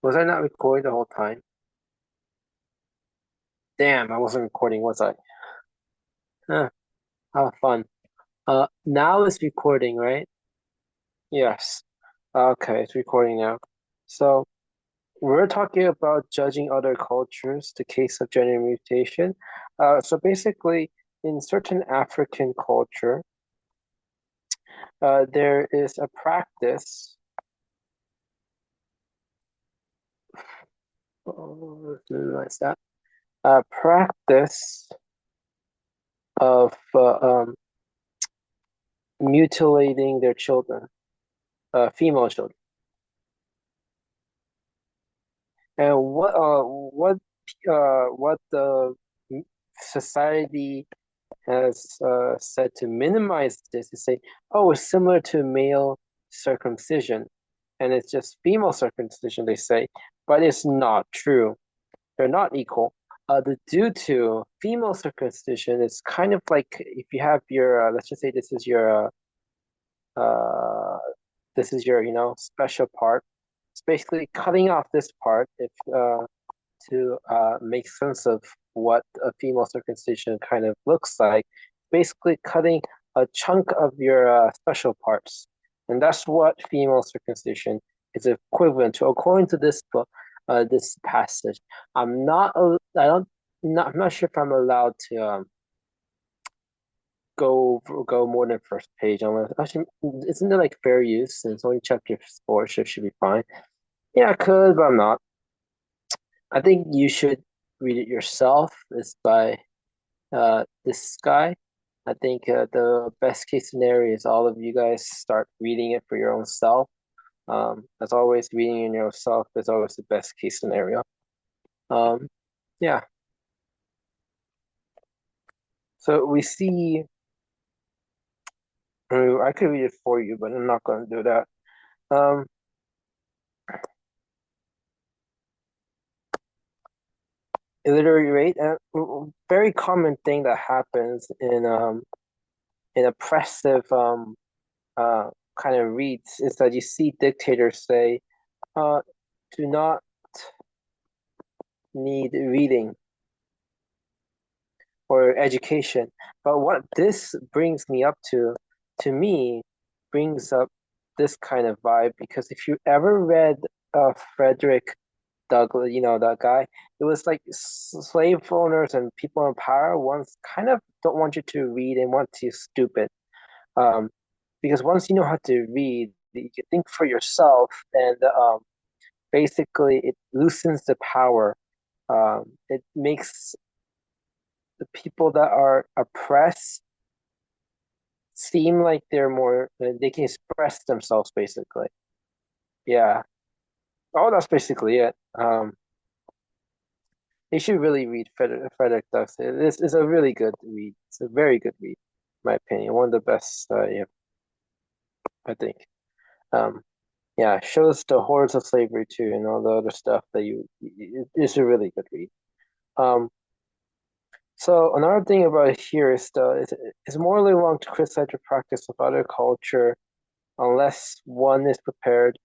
Was I not recording the whole time? Damn, I wasn't recording, was I? Huh, how fun. Now it's recording, right? Yes. Okay, it's recording now. So we're talking about judging other cultures, the case of gender mutation. So basically, in certain African culture, there is a practice. Oh, what's that? A practice of mutilating their children, female children. And what the society has said to minimize this is say, oh, it's similar to male circumcision, and it's just female circumcision, they say, but it's not true. They're not equal. Due to female circumcision, it's kind of like if you have your, let's just say uh, this is your, special part. It's basically cutting off this part if to make sense of what a female circumcision kind of looks like. Basically, cutting a chunk of your special parts, and that's what female circumcision is equivalent to, according to this book, this passage. I don't, I'm not sure if I'm allowed to go more than first page. Actually, isn't it like fair use? And it's only chapter 4, so it should be fine. Yeah, I could, but I'm not. I think you should read it yourself. It's by this guy. I think the best case scenario is all of you guys start reading it for your own self. As always, reading in yourself is always the best case scenario. Um, yeah. So we see. I could read it for you, but I'm not going to do that. Um, Illiterate rate, very common thing that happens in oppressive uh kind of reads is that you see dictators say, uh, do not need reading or education. But what this brings me up to me, brings up this kind of vibe because if you ever read Frederick Douglass, that guy, it was like slave owners and people in power once kind of don't want you to read and want you stupid. Um, because once you know how to read, you can think for yourself, and basically it loosens the power. It makes the people that are oppressed seem like they're more, they can express themselves basically. Yeah. Oh, that's basically it. You should really read Frederick Douglass. It's a really good read. It's a very good read, in my opinion. One of the best, yeah, I think. Um, yeah, shows the horrors of slavery too, and all the other stuff that it's a really good read. Um, so another thing about it here is it's morally wrong to criticize the practice of other culture unless one is prepared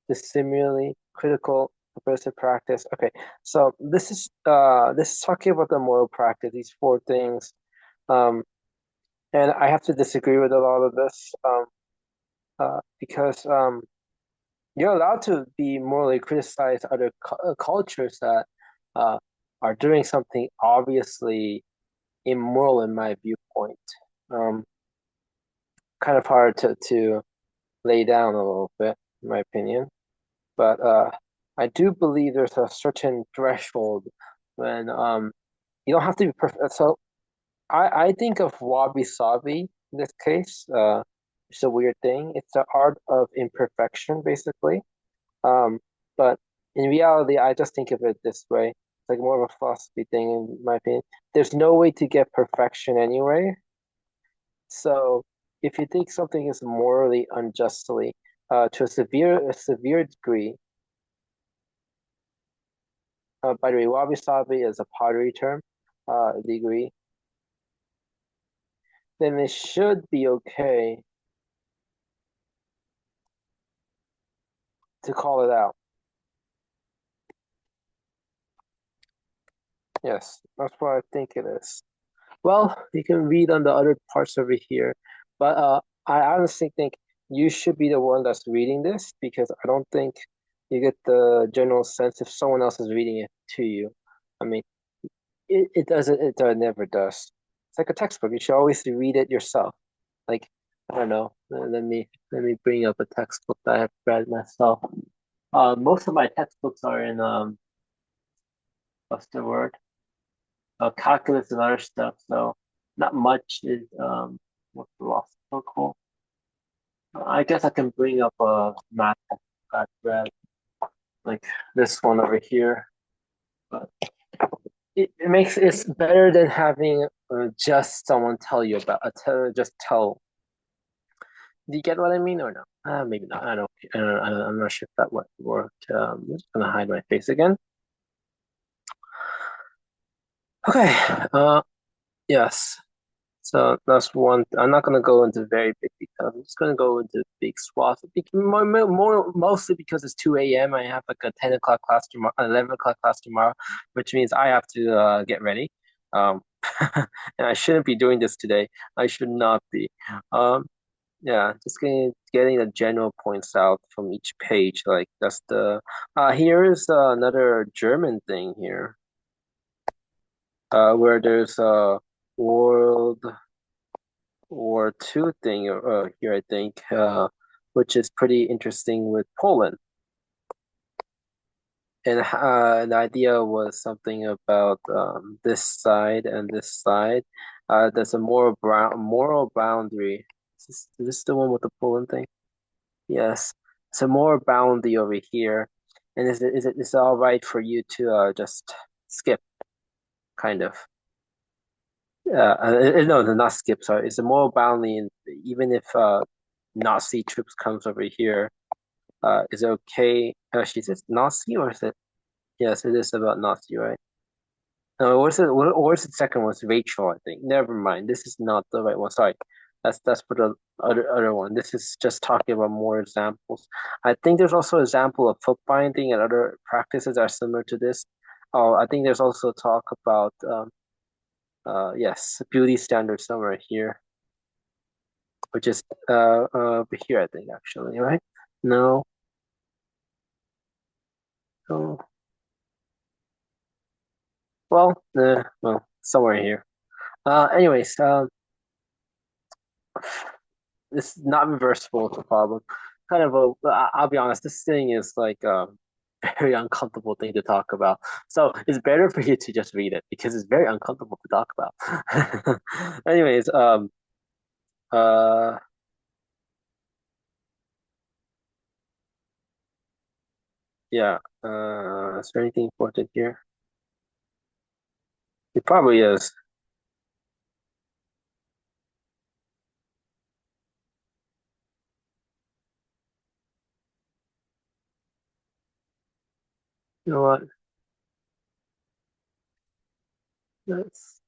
to similarly critical oppressive practice. Okay, so this is talking about the moral practice, these four things. Um, and I have to disagree with a lot of this because you're allowed to be morally criticize other cultures that uh, are doing something obviously immoral in my viewpoint. Um, Kind of hard to lay down a little bit, in my opinion. But I do believe there's a certain threshold when you don't have to be perfect. So I think of wabi sabi in this case. It's a weird thing. It's the art of imperfection, basically. Um, but in reality, I just think of it this way. It's like more of a philosophy thing, in my opinion. There's no way to get perfection anyway. So if you think something is morally unjustly, to a severe degree, by the way, wabi sabi is a pottery term, degree, then it should be okay to call it out. Yes, that's what I think it is. Well, you can read on the other parts over here, but I honestly think you should be the one that's reading this because I don't think you get the general sense if someone else is reading it to you. I mean, it doesn't, never does. It's like a textbook. You should always read it yourself. Like, I don't know. Let me bring up a textbook that I have read myself. Most of my textbooks are in what's the word? Calculus and other stuff. So not much is what's the philosophical. I guess I can bring up a math textbook I've read, like this one over here. But it makes it's better than having just someone tell you about just tell. Do you get what I mean or no? Maybe not. I'm not sure if that would work. I'm just gonna hide my face again. Okay. Yes. So that's one. I'm not gonna go into very big details. I'm just gonna go into big swaths. Mostly because it's 2 a.m. I have like a 10 o'clock class tomorrow, 11 o'clock class tomorrow, which means I have to get ready. Um, and I shouldn't be doing this today. I should not be. Um, yeah, just getting the general points out from each page. Like that's the. Here is another German thing here. Where there's a world War II thing here, I think, which is pretty interesting with Poland. And the idea was something about this side and this side. There's a moral boundary. Is this the one with the Poland thing? Yes. It's a moral boundary over here. And is it all right for you to just skip, kind of? No, not skip. Sorry, it's a moral boundary, and even if Nazi troops comes over here, is it okay? She says Nazi, or is it? Yes, it is about Nazi, right? No, what's it? What's the second one? It's Rachel, I think. Never mind. This is not the right one. Sorry, that's for the other one. This is just talking about more examples. I think there's also example of foot binding and other practices that are similar to this. Oh, I think there's also talk about yes, beauty standards somewhere here, which is here, I think, actually, right? No, no. Well, somewhere here. Anyways, this is not reversible, it's a problem. Kind of I'll be honest, this thing is like a very uncomfortable thing to talk about. So it's better for you to just read it because it's very uncomfortable to talk about. Anyways, uh, yeah, is there anything important here? It probably is. You know what? Let's